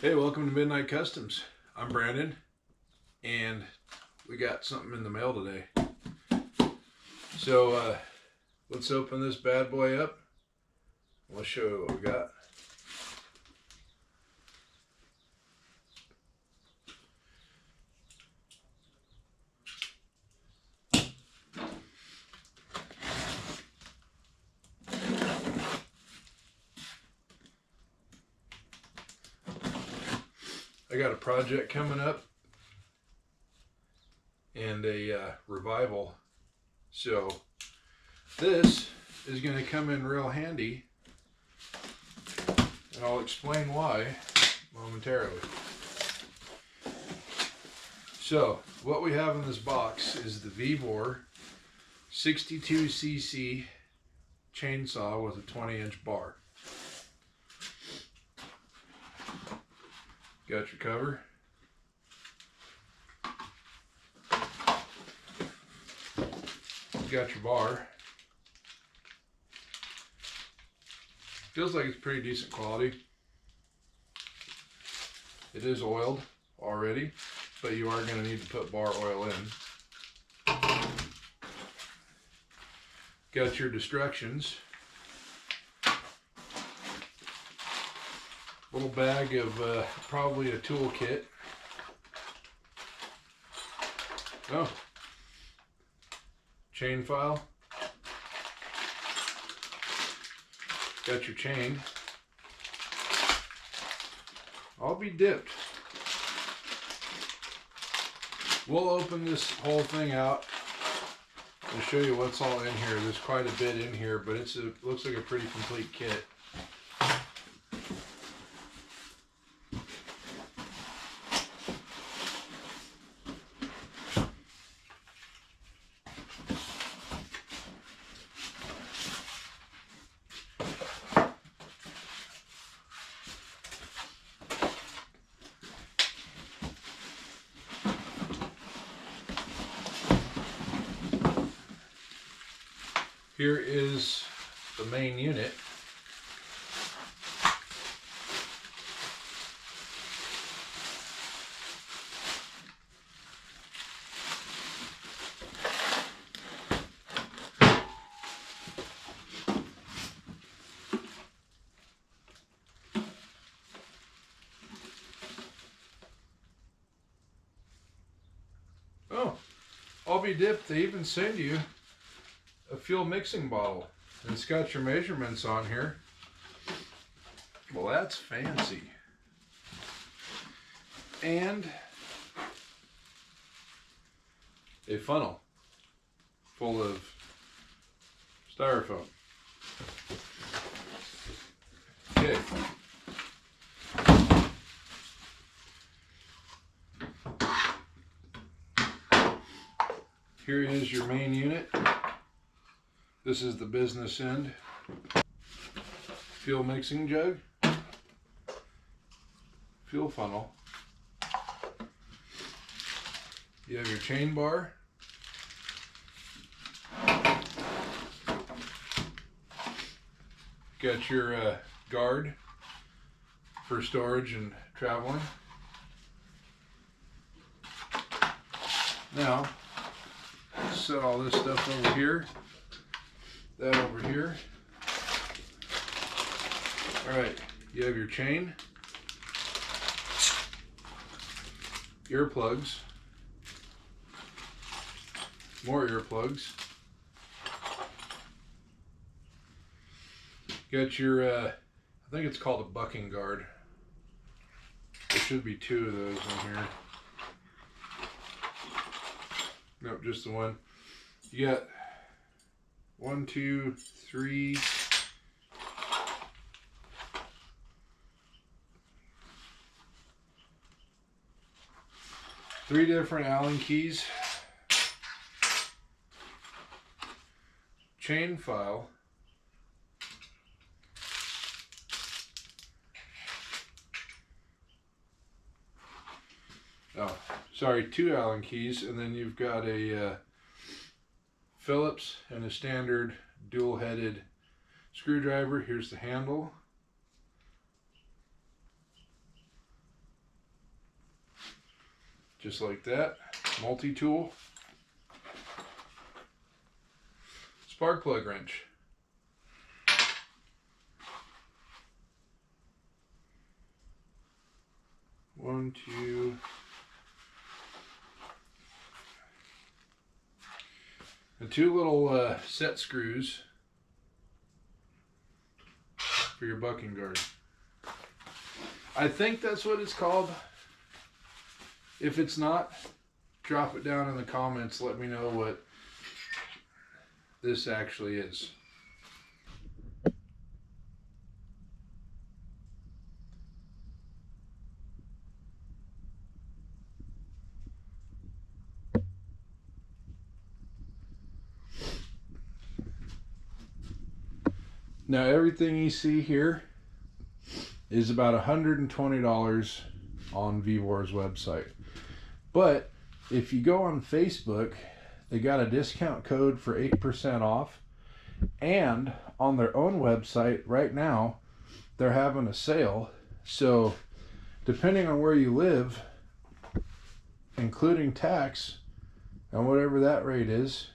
Hey, welcome to Midnight Customs. I'm Brandon, and we got something in the mail today. So let's open this bad boy up. We'll show you what we got. I got a project coming up and a revival, so this is going to come in real handy, and I'll explain why momentarily. So what we have in this box is the Vevor 62cc chainsaw with a 20-inch bar. Got your cover. Got your bar. Feels like it's pretty decent quality. It is oiled already, but you are going to need to put bar oil in. Got your instructions. Little bag of probably a tool kit. Oh, chain file. Got your chain. I'll be dipped. We'll open this whole thing out and show you what's all in here. There's quite a bit in here, but it looks like a pretty complete kit. Here is the main unit. Oh, I'll be dipped. They even send you a fuel mixing bottle. And it's got your measurements on here. Well, that's fancy. And a funnel full of styrofoam. Okay. Here is your main unit. This is the business end. Fuel mixing jug. Fuel funnel. You have your chain bar. Got your guard for storage and traveling. Now, set all this stuff over here. That over here. Alright, you have your chain, earplugs, more earplugs. Got your, I think it's called a bucking guard. There should be two of those in here. Nope, just the one. You got 1, 2, 3. 3 different Allen keys. Chain file. Oh, sorry, 2 Allen keys, and then you've got a Phillips and a standard dual-headed screwdriver. Here's the handle. just like that. Multi-tool. Spark plug wrench. One, two. And two little set screws for your bucking guard. I think that's what it's called. If it's not, drop it down in the comments. Let me know what this actually is. Now everything you see here is about $120 on Vevor's website. But if you go on Facebook, they got a discount code for 8% off. And on their own website right now, they're having a sale. So depending on where you live, including tax and whatever that rate is,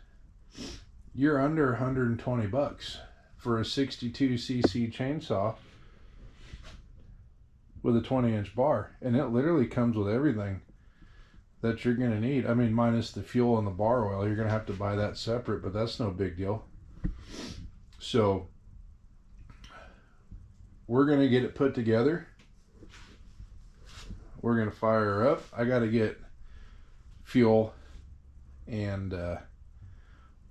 you're under 120 bucks for a 62cc chainsaw with a 20-inch bar. And it literally comes with everything that you're gonna need. I mean, minus the fuel and the bar oil. You're gonna have to buy that separate, but that's no big deal. So we're gonna get it put together. We're gonna fire her up. I gotta get fuel and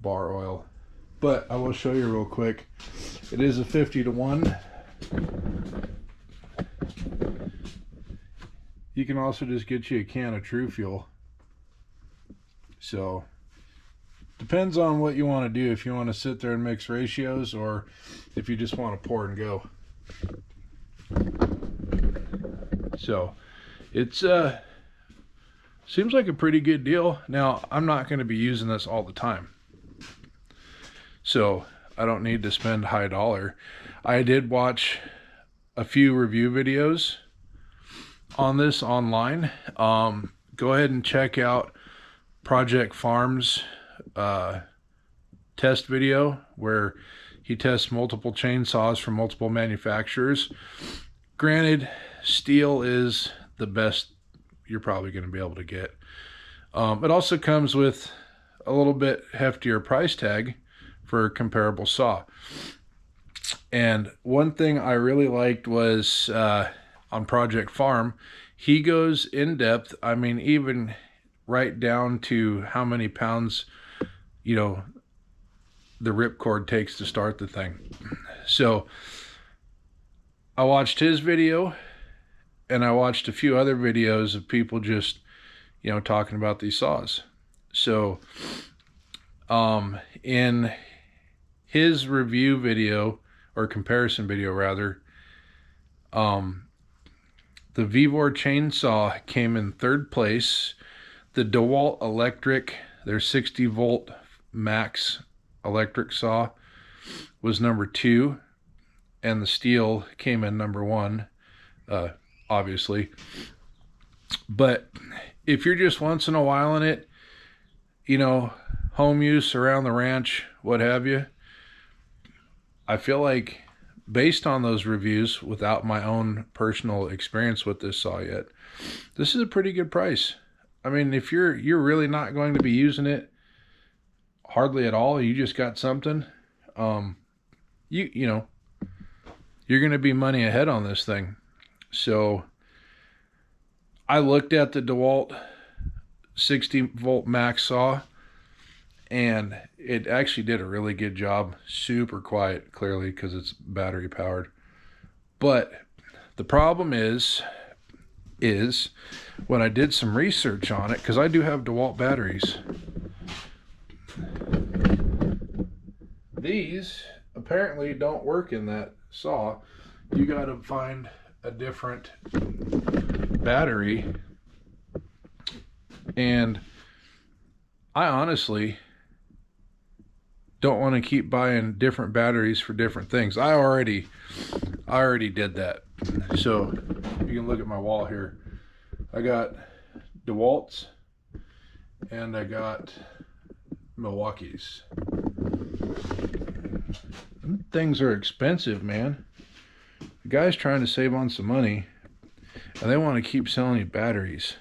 bar oil, but I will show you real quick. It is a 50-to-1. You can also just get you a can of True Fuel. So depends on what you want to do. If you want to sit there and mix ratios, or if you just want to pour and go. So it's seems like a pretty good deal. Now I'm not going to be using this all the time, so I don't need to spend high dollar. I did watch a few review videos on this online. Go ahead and check out ProjectFarm's test video where he tests multiple chainsaws from multiple manufacturers. Granted, steel is the best you're probably going to be able to get. It also comes with a little bit heftier price tag for a comparable saw. And one thing I really liked was on ProjectFarm, he goes in depth. I mean, even right down to how many pounds, you know, the ripcord takes to start the thing. So I watched his video, and I watched a few other videos of people just, you know, talking about these saws. So in his review video, or comparison video rather, the Vevor chainsaw came in 3rd place. The DeWalt electric, their 60 volt max electric saw, was number 2, and the steel came in number 1, obviously. But if you're just once in a while in it, you know, home use around the ranch, what have you, I feel like, based on those reviews, without my own personal experience with this saw yet, this is a pretty good price. I mean, if you're really not going to be using it hardly at all, you just got something, you know, you're going to be money ahead on this thing. So I looked at the DeWalt 60 volt max saw, and it actually did a really good job. Super quiet, clearly, because it's battery powered. But the problem is when I did some research on it, because I do have DeWalt batteries, these apparently don't work in that saw. You got to find a different battery, and I honestly don't want to keep buying different batteries for different things. I already did that. So you can look at my wall here. I got DeWalt's, and I got Milwaukee's. Things are expensive, man. The guy's trying to save on some money, and they want to keep selling you batteries.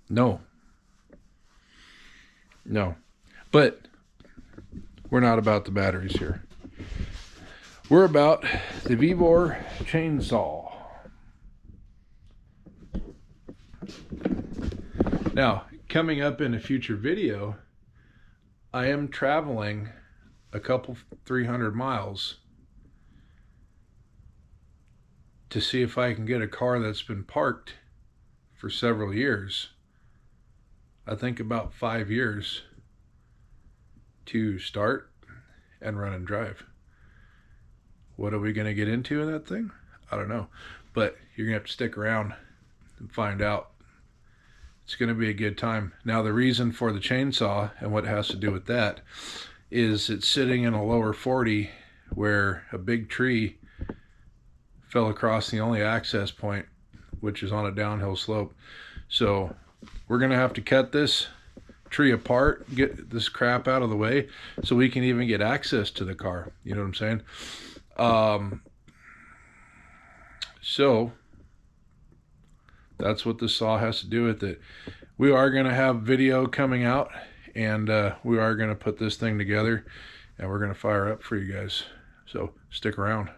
No. But we're not about the batteries here. We're about the Vevor chainsaw. Now, coming up in a future video, I am traveling a couple 300 miles to see if I can get a car that's been parked for several years. I think about 5 years to start and run and drive. What are we going to get into in that thing? I don't know, but you're going to have to stick around and find out. It's going to be a good time. Now, the reason for the chainsaw and what it has to do with that is it's sitting in a lower 40 where a big tree fell across the only access point, which is on a downhill slope. So we're going to have to cut this tree apart, get this crap out of the way so we can even get access to the car. You know what I'm saying? So that's what the saw has to do with it. We are going to have video coming out, and we are going to put this thing together, and we're going to fire up for you guys. So stick around.